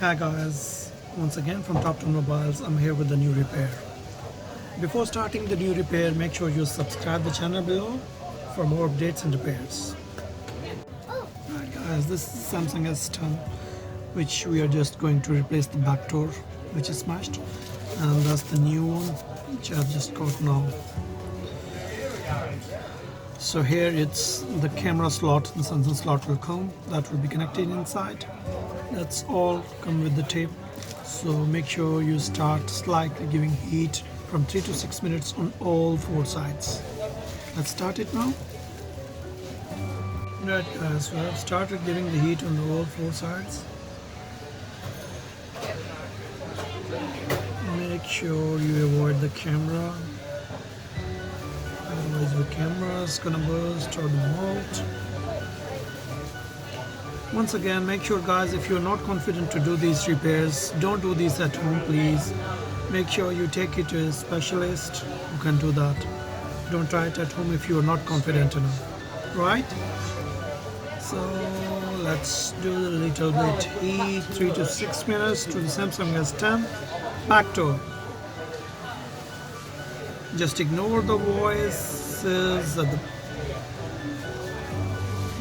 Hi guys, once again from Top 10 Mobiles, I'm here with the new repair. Before starting the new repair, make sure you subscribe the channel below for more updates and repairs. Alright guys, this is Samsung S10, which we are just going to replace the back door, which is smashed, and that's the new one, which I've just got now. So here it's the camera slot, the sensor slot will come, that will be connected inside. That's all come with the tape. So make sure you start slightly giving heat from 3 to 6 minutes on all four sides. Let's start it now. Right guys, so I've started giving the heat on all four sides. Make sure you avoid the camera, otherwise the camera is gonna burst or the mount. Once again, make sure guys, if you're not confident to do these repairs, don't do these at home please. Make sure you take it to a specialist who can do that. Don't try it at home if you're not confident enough, right? So let's do a little bit heat, 3 to 6 minutes to the Samsung S10 back door. Just ignore the voices at the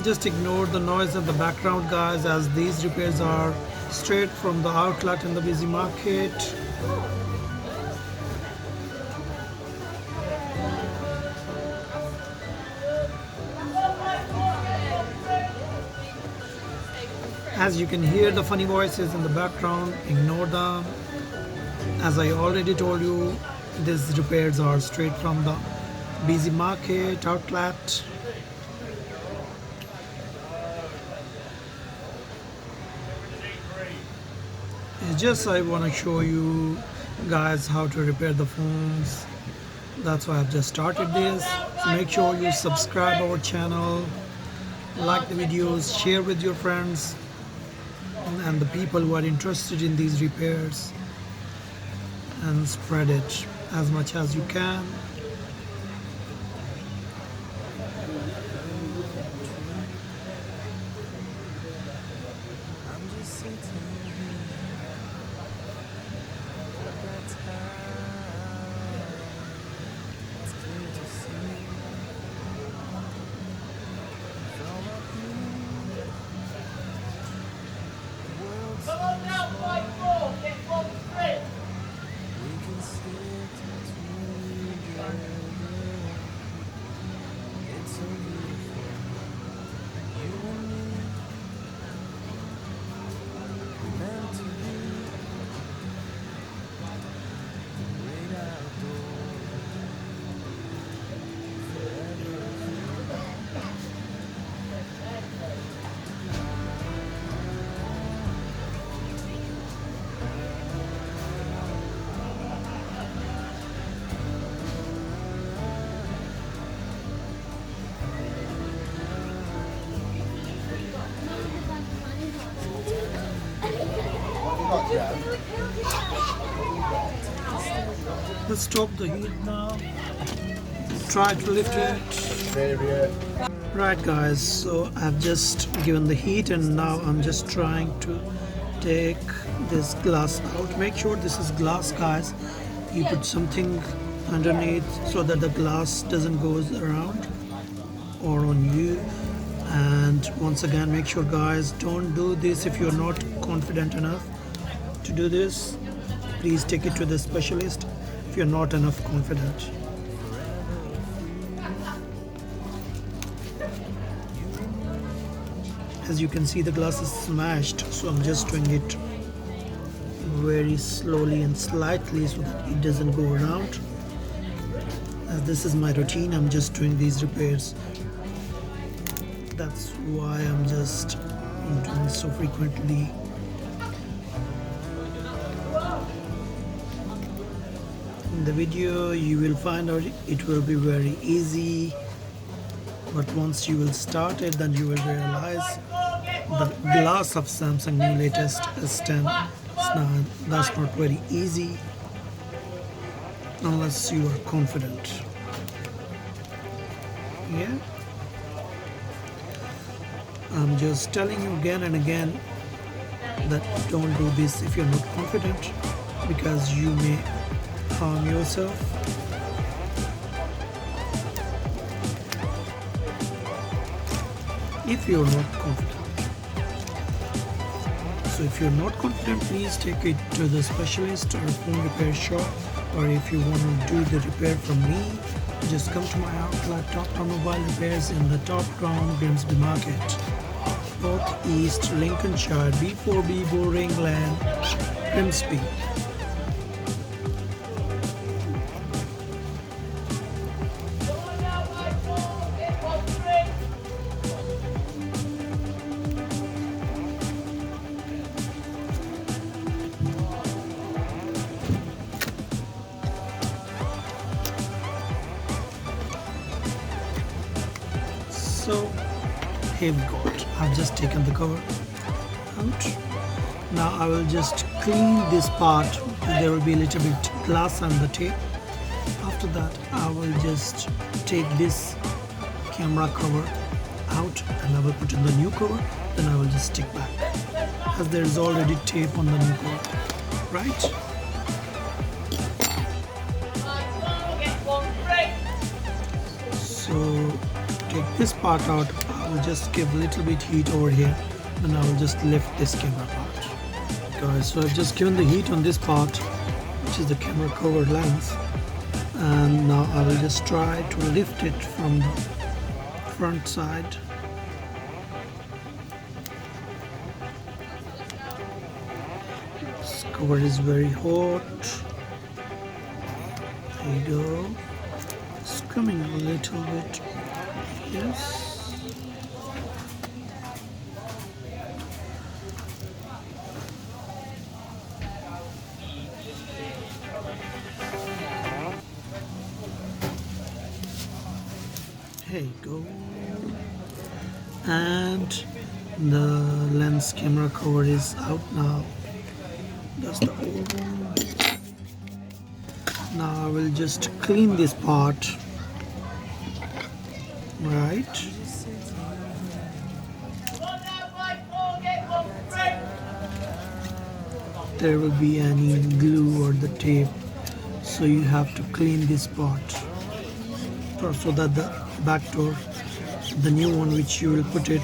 Just ignore the noise in the background guys, as these repairs are straight from the outlet in the busy market. As you can hear the funny voices in the background, ignore them. As I already told you, these repairs are straight from the busy market outlet. It's just I want to show you guys how to repair the phones. That's why I've just started this. So make sure you subscribe our channel, like the videos, share with your friends and the people who are interested in these repairs, and spread it as much as you can. Let's stop the heat now. Try to lift it. Right guys, so I've just given the heat and now I'm just trying to take this glass out. Make sure this is glass guys. You put something underneath so that the glass doesn't go around or on you. And once again, make sure guys, don't do this if you're not confident enough to do this. Please take it to the specialist if you're not enough confident. As you can see, the glass is smashed, so I'm just doing it very slowly and slightly so that it doesn't go around. As this is my routine, I'm just doing these repairs. That's why I'm just doing this so frequently. In the video you will find out it will be very easy, but once you will start it, then you will realize the glass of Samsung new latest S10 that's not very easy unless you are confident. Yeah, I'm just telling you again and again, that don't do this if you're not confident, because you may harm yourself. If you're not confident. So if you're not confident, please take it to the specialist or phone repair shop, or if you want to do the repair from me, just come to my outlet, Top Town Mobile Repairs, in the Top Town Grimsby Market, North East Lincolnshire, B4B Bullring Lane, Grimsby. So here we got. I've just taken the cover out. Now I will just clean this part. There will be a little bit glass on the tape. After that, I will just take this camera cover out and I will put in the new cover. Then I will just stick back, as there is already tape on the new cover, right? So take this part out. I will just give a little bit heat over here, and I will just lift this camera part, guys. So I've just given the heat on this part, which is the camera cover lens, and now I will just try to lift it from the front side. This cover is very hot. There you go. It's coming a little bit. Yes. Here you go. And the lens camera cover is out now. That's the old one. Now I will just clean this part. Right. There will be any glue or the tape, so you have to clean this part, so that the back door, the new one which you will put it,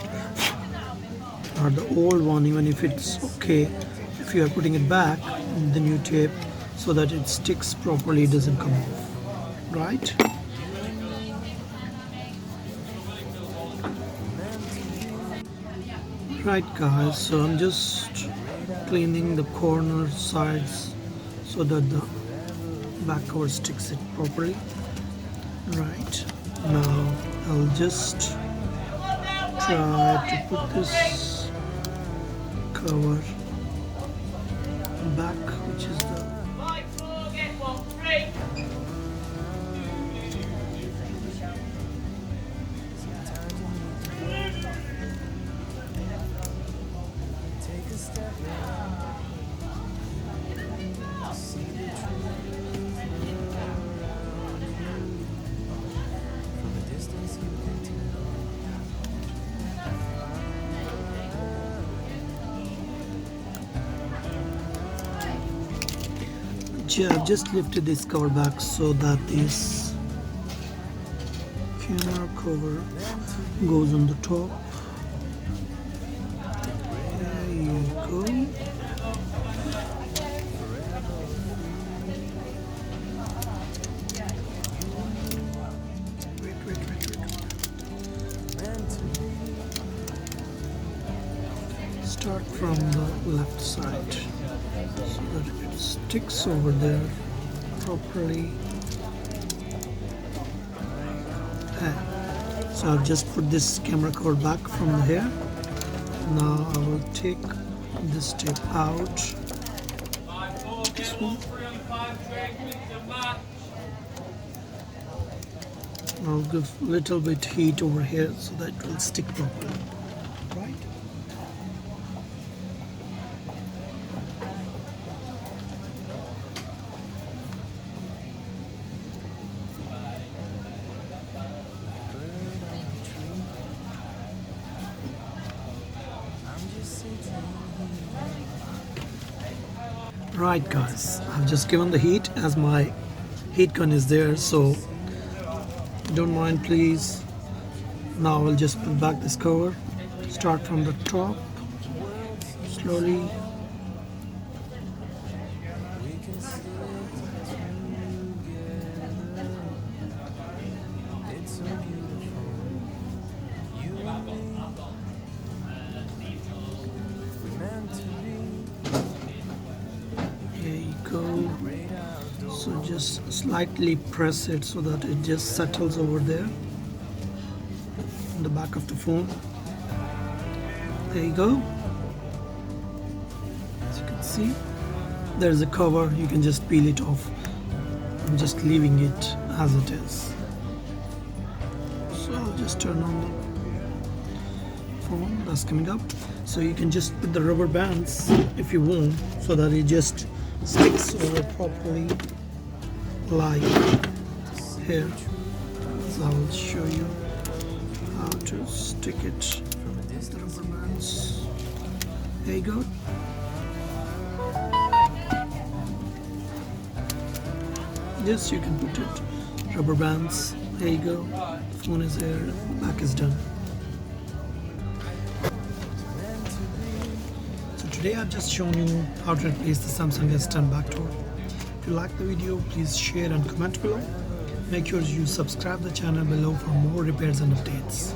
or the old one, even if it's okay, if you are putting it back, the new tape, so that it sticks properly, it doesn't come off, right? Right guys, so I'm just cleaning the corner sides so that the back cover sticks it properly. Right, now I'll just try to put this cover back, which is the I've just lifted this cover back so that this camera cover goes on the top. There you go. Wait. Start from the left side so that it sticks over there properly. So I've just put this camera cover back from here. Now I will take this tape out. This one. I'll give a little bit heat over here so that it will stick properly. Right? Right guys, I've just given the heat as my heat gun is there, so don't mind please. Now I'll just put back this cover, start from the top slowly. Here you go. So just slightly press it so that it just settles over there on the back of the phone. There you go. As you can see, there's a cover. You can just peel it off. I'm just leaving it as it is. So I'll just turn on the phone that's coming up. So you can just put the rubber bands if you want, so that it just sticks over properly, like here. So I'll show you how to stick it with the rubber bands. There you go. Yes, you can put it rubber bands. There you go. The phone is there, back is done. So today I've just shown you how to replace the Samsung S10 back door. If you like the video, please share and comment below. Make sure you subscribe the channel below for more repairs and updates.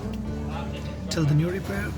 Till the new repair,